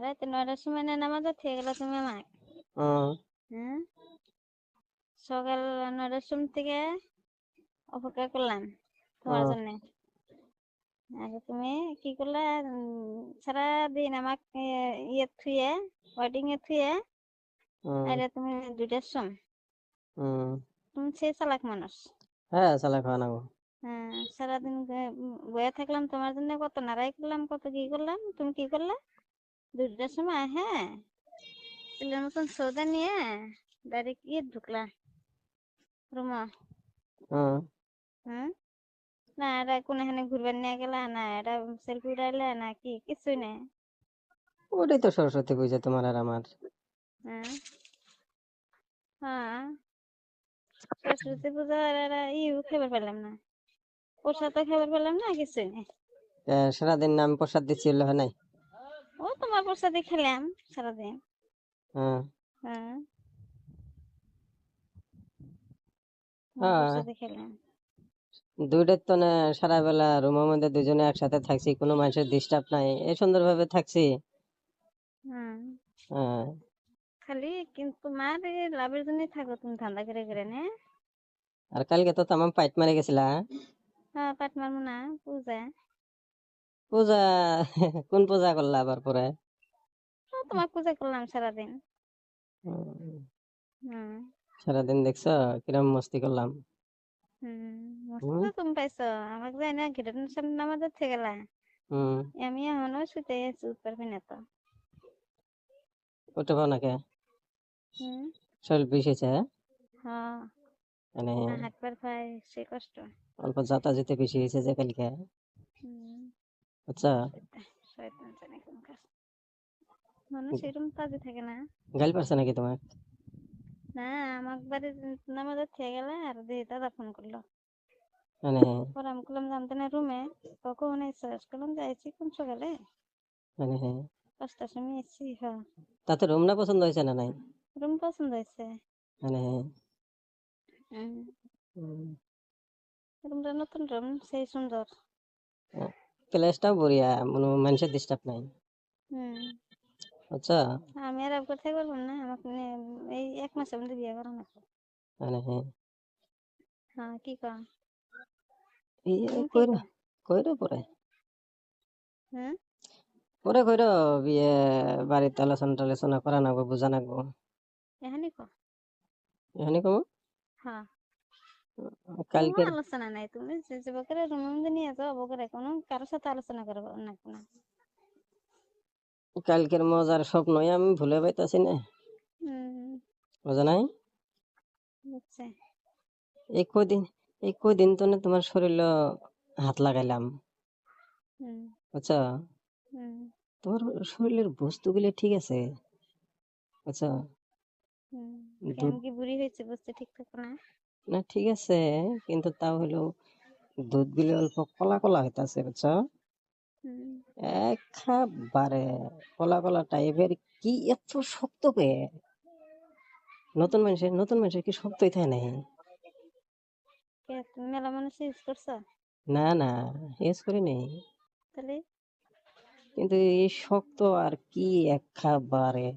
রাতে 9টার সময় না নামাজ থেকে গেলা তুমি আমাকে। হ্যাঁ, সকাল 9টার সময় থেকে অপেক্ষা করলাম তোমার জন্য। আরে তুমি কি করলা? সারাদিন আমাকে ইয়ে থুয়ে, ওয়েটিং এ থুয়ে, আরে তুমি 2টার সময়। তুমি সে চালাক মানুষ। হ্যাঁ চালা খাওয়া নাগো। হ্যাঁ, সারাদিন বয়ে থাকলাম তোমার জন্য, কত নাড়াই করলাম, কত কি করলাম। তুমি কি করলা? 2টার সময়, হ্যাঁ, ছেলের মতন সৌদা নিয়ে ডাইরেক্ট ইয়ে ঢুকলা রুমা। হুম, না এটা কোনখানে ঘুরবার নিয়ে গেলা, না এটা সেলফি উঠাইলা, না কি কিছুই নেই। ওটাই তো সরস্বতী পূজা তোমার আর আমার। হ্যাঁ, হ্যাঁ, সরস্বতী পূজার ইউ খেবার পেলাম না, প্রসাদ খেবার পেলাম না, কিছুই নেই। সারাদিন আমি প্রসাদ দিচ্ছি হয় নাই। ও তোমার প্রসাদে খেলাম সারাদিন। হ্যাঁ হ্যাঁ, তোমার হ্যাঁ, প্রসাদে খেলাম। দুইটার তো না, সারা বেলা রুমের মধ্যে দুজনে একসাথে থাকছি, কোনো মানুষের ডিস্টার্ব নাই, এই সুন্দরভাবে থাকছি। হ্যাঁ, হ্যাঁ, খালি কিন্তু তোমার এই লাভের জন্যই থাকো তুমি ধান্দা করে করে নে। আর কালকে তো তামাম পাইট মারে গেছিলা। হ্যাঁ, পাট মারবো না, পূজা। পূজা? কোন পূজা করলা আবার পরে? তোমার পূজা করলাম সারাদিন। হুম, হুম, সারাদিন দেখছো কিরম মস্তি করলাম। হুম, মস্ত হম তো তুমি পাইছো। আমাকে যাই না ঘেটের সামনে নামাজ থেকে গেলা। হম। আমি এখনো শুতে আছি, উঠতে পারবি না তো। উঠে পাও নাকি? হুম, শরীর বিষেছে? হ্যাঁ, মানে না হাঁটবার পাই সে কষ্ট। অল্প যাতা যেতে বেশি হয়েছে যে কালকে। হুম, আচ্ছা, শয়তান জানে কোন কাজ। মানুষ এরকম কাজে থাকে না। গাইল পারছে নাকি তোমার? না, আমার বাড়ি নামাজ থেকে গেলে আর দিয়ে দাদা ফোন করলো। মানে পরে আমি করলাম জানতে না রুমে, কখন এসেছিস? করলাম যাইছি কোন সকালে, মানে 5টার সময় এসেছি। হ্যাঁ, তাতে রুম না পছন্দ হয়েছে না নাই? রুম পছন্দ হয়েছে। মানে হুম, উম, রুমটা নতুন রুম, সেই সুন্দর। প্লেসটাও বড়িয়া, কোনো মানুষের ডিস্টার্ব নাই। হুম, আচ্ছা, আমি আর আব করতে পারবো না, আমাকে এই 1 মাসের মধ্যে বিয়ে করানো। মানে হ্যাঁ, কি কর? বিয়ে তুমি কি কইরো, কর? কইরো পরে, হুম, পরে কইরো বিয়ে। বাড়িতে আলোচনা টালোচনা করা নাগবো, বুঝা নাগবো। এখানে কর। এখানে কমো হ্যাঁ, কোনো কালকের। আলোচনা নাই, তুমি যে যে বকরে রুমের মধ্যে নিয়ে যাও বকরে, কোনো কারোর সাথে আলোচনা করবো না না। কালকের মজার স্বপ্নই আমি ভুলে পাইতাছি না। হুম, বুঝা নাই? বুঝছে। এই কদিন, এই কদিন তো না তোমার শরীরে হাত লাগাইলাম। হুম, আচ্ছা, হুম, তোমার শরীরের বস্তুগুলো ঠিক আছে। আচ্ছা, হুম, দুধ আমি কি বুড়ি হয়েছে বুঝতে ঠিক থাকো না? না ঠিক আছে, কিন্তু তাও হলো দুধ গুলো অল্প কলা কলা হইতাছে, বুঝছো? হুম, একেবারে কলা কলা টাইপের। কি এত শক্ত পেয়ে? নতুন মানুষের কি শক্তই থাকে নাই? কে তুমি মেলা মানুষ ইউজ করছো? না না, ইউজ করি নাই। তাহলে কিন্তু এই শক্ত আর কি একেবারে।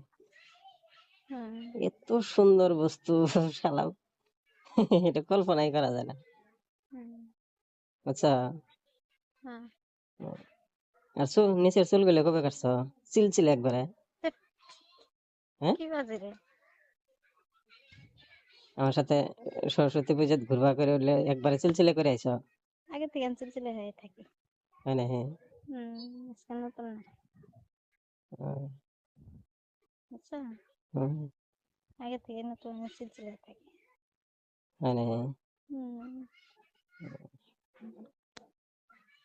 হুম, এত সুন্দর বস্তু শালা, এটা কল্পনাই করা যায় না। হুম, আচ্ছা, হ্যাঁ, আর চুল, নিচের চুলগুলো কবে কাটছো? চিলচিল একবারে। ধ্যাৎ, হ্যাঁ, কি বাজে রে। আমার সাথে সরস্বতী পূজা ঘুরবা করে উঠলে একবারে চিলচিলে করে আইছো। আগে থেকে আনছিল ছিল হয়ে থাকি। হ্যাঁ না? হ্যাঁ। আজকে নতুন না, আহ, বুঝছো? হুম, আগে থেকে নতুন সিলসিলা হয়ে থাকি। হ্যাঁ না? হ্যাঁ। হুম,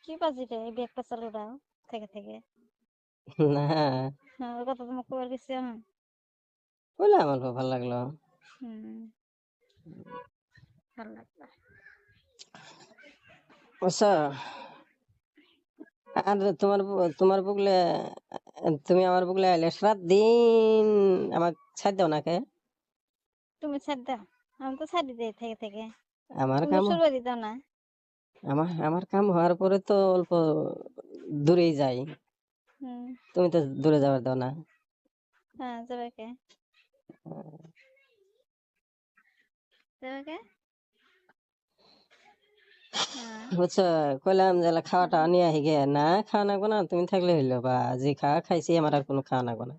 কি বাজে রে, এই ব্যাগটা চালু দাও থেকে থেকে। না, হ্যাঁ, ওর কথা তোমাকে কবার গেছি আমি। বলে আমার খুব ভালো লাগলো। হুম, ভালো লাগলো। আচ্ছা, আর তোমার বুকলে, তুমি আমার বুকলে আইলে সারা দিন আমাকে ছাড় দাও নাকে? তুমি ছাড় দাও, আমি তো ছাড়ি দিই থেকে থেকে। আমার তুমি তো কাম, শুরু দিতাম না। আমার কাম হওয়ার পরে তো অল্প দূরেই যাই। হুম। তুমি তো দূরে যাবার দাও না। হ্যাঁ, যাবে কে? যাবে কে? হ্যাঁ। বুঝছো, কইলাম যে খাওয়াটা নিয়ে আহি গে, না খাওয়া নাগবো না, তুমি থাকলে হইলো, বা যে খাওয়া খাইছি আমার আর কোনো খাওয়া নাগবো না।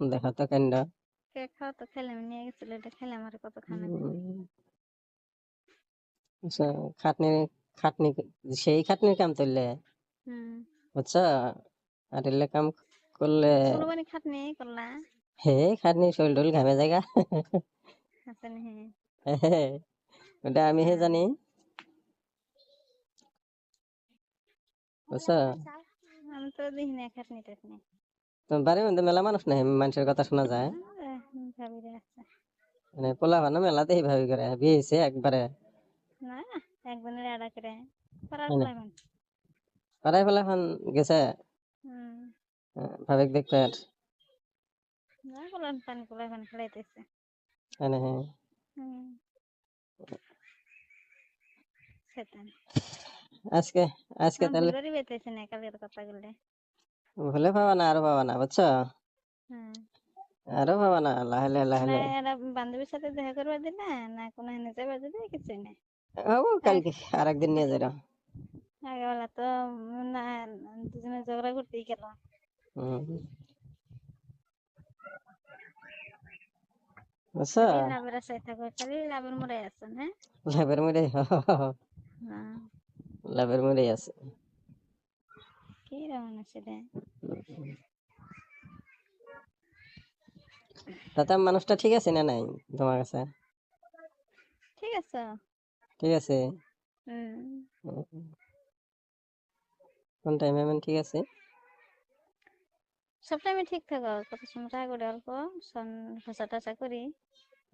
দেখো তো কেন। কে খাও তো খেলে আমি নিয়ে গেছিল, এটা খেলে আমার কত খানা দেবে। খাটনি খাটনি সেই খাটনির কাম তুললে, হুম। বুঝছো, আর এলে কাম করলে কোনোবারই খাটনি করলা? হে খাটনি শরীর টরীর ঘামে জায়গা। হাসেন হে। ওটা আমি হে জানি, বুঝছো। আমি তো দেখি না খাটনি টাটনি। তোমার বাড়ির মধ্যে মেলা মানুষ নাই, মানুষের কথা শোনা যায়, ভাবিরে আছে। মানে পোলা ভানো মেলাতেই ভাবি করে বিয়ে হয়েছে একবারে। না, একজনের এড়া করে পাড়ার হয় না, পোলাই মানুষ। পাড়ায় ফেলা এখন গেছে, হুম। ভাবিক দেখতে আর। না বলেন পানি পোলাই পানি খেলাইতেছে। হ্যাঁ না, হ্যাঁ। হুম। সেটাই। আজকে আজকে আমার তাহলে ভুলবারই বেঁচেছে না কালের কথা বললে। ভুলে পাবা না, আরো পাবা না, বুঝছো, হ্যাঁ। আরো পাবা না, লাহলে না লাহলে। এরা বান্ধবীর সাথে দেখা করবার দিলে না কোনো হেনে যাবার দিলে কিছুই নাই। হবো কালকে আর একদিন নিয়ে যাই। আগেবেলা তো না দুজনে ঝগড়া করতেই গেল। বুঝছো, খালি লাভের আশায় থাকো, খালি লাভের মোড়ে আছেন। হ্যাঁ। লাভের মুড়ে হ্যাঁ। লাভের মুড়ে আছে। কি রকম সেটা। তাতে মানুষটা ঠিক আছে না নাই তোমার কাছে? ঠিক আছে। ঠিক আছে। হুম। কোন টাইমে এমন ঠিক আছে? সব টাইমে ঠিক থাকো, কত সময় টাকা করে অল্প খসা টসা করি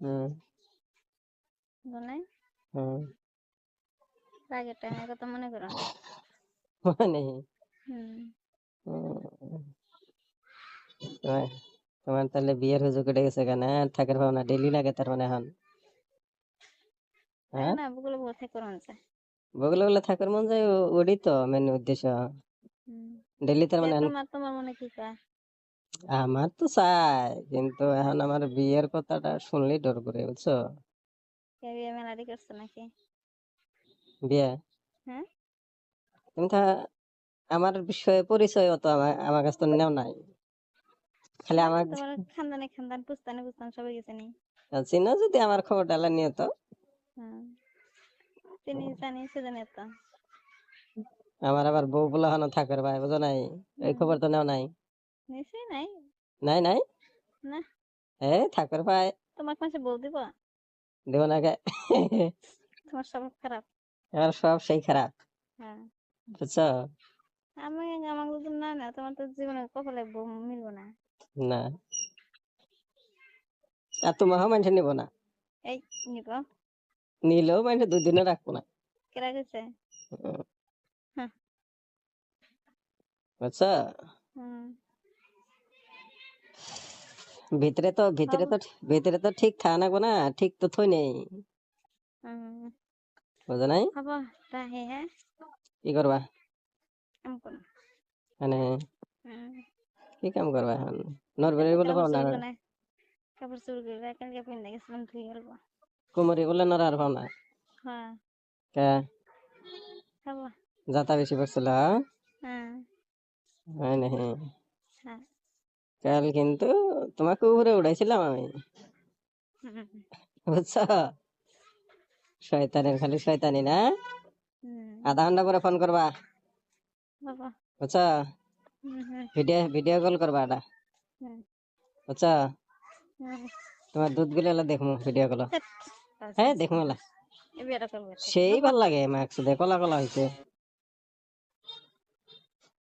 হুম নাই। হুম। আগের টাইমের কথা মনে করো না। মানে হুম। তোমার তোমার তাহলে বিয়ের হুজুগ উঠে গেছে কেন? থাকার ভাবনা ডেলি লাগে তার মানে এখন? তাই হ্যাঁ, না বুকুলে বসে করুন যায়। বগলে বলে থাকার মন যায়, ওরই তো মেন উদ্দেশ্য। হুম। ডেলি তার কে মানে তোমার মনে কি কয়? আমার তো চাই, কিন্তু এখন আমার বিয়ের কথাটা শুনলেই ডর করে, বুঝছো। কে বিয়ে মেলারি করছো নাকি? বিয়ে, হ্যাঁ। তুমি তা আমার বিষয়ে পরিচয় অত আমার আমার কাছে তো নেও নাই, খালি না আমার তোমার খানদানে খানদান পুস্তানে পুস্তান সবাই গেছে নি। চিনো যদি আমার খবর ডালা নিয়ে তো। হ্যাঁ। তিনি জানি সে জানি তো। আমার আবার বউ পোলা হনো থাকার ভাই, বুঝো নাই, এই হুম। খবর তো নেও নাই। নিশ্চয়ই নাই। নাই নাই, না। থাকার ভাই তোমার কাছে বউ দিব? দেব না গে। তোমার স্বভাব খারাপ। আমার সব সেই খারাপ, হ্যাঁ। বুঝছো। আমি আমার যদি না না তোমার তো জীবনে কপালে বউ মিলবো না। না, আর তোমার মানুষ নিব না, এই নিব। নিলেও মানুষ 2 দিনে রাখবো না। কেরা গেছে? উম, হ্যাঁ। বুঝছো, হুম। ভিতরে তো ভিতরে হব। তো ভিতরে তো ঠিক থাকা নাগবো না, ঠিক তো থই নেই, হুম। বুঝো নাই। হব। তাহে হ্যাঁ। কি করবা আমি করব। মানে? হুম। কি কাম করবা এখন? নরবেরি বলে কাপড় পাও না, চোপড় করে কাপড় চোপড় করে কালকে পিন্ধে গেছিলাম ধুয়ে গেলবো। কুমুরি বলে নর আর পাও না। হ্যাঁ। কে হব। যাতা বেশি পড়ছিল? হ্যাঁ। হয় নাকি? হ্যাঁ। কাল কিন্তু তোমাকে উপরে উঠাইছিলাম আমি, হুম। বুঝছো। শয়তানের খালি শয়তানি না। হুম। আধা ঘন্টা পরে ফোন করবা, বাবা। বুঝছো। হুম। হুম। ভিডিও কল করবা এটা, হুম। বুঝছো। হুম। তোমার দুধ গুলো দেখবো ভিডিও কল। ধ্যাৎ, হ্যাঁ বাজে। দেখবো, এই বিয়েটা করবো থেকে সেই বাবা। ভাল লাগে মাক্স দে কলা কলা হয়েছে।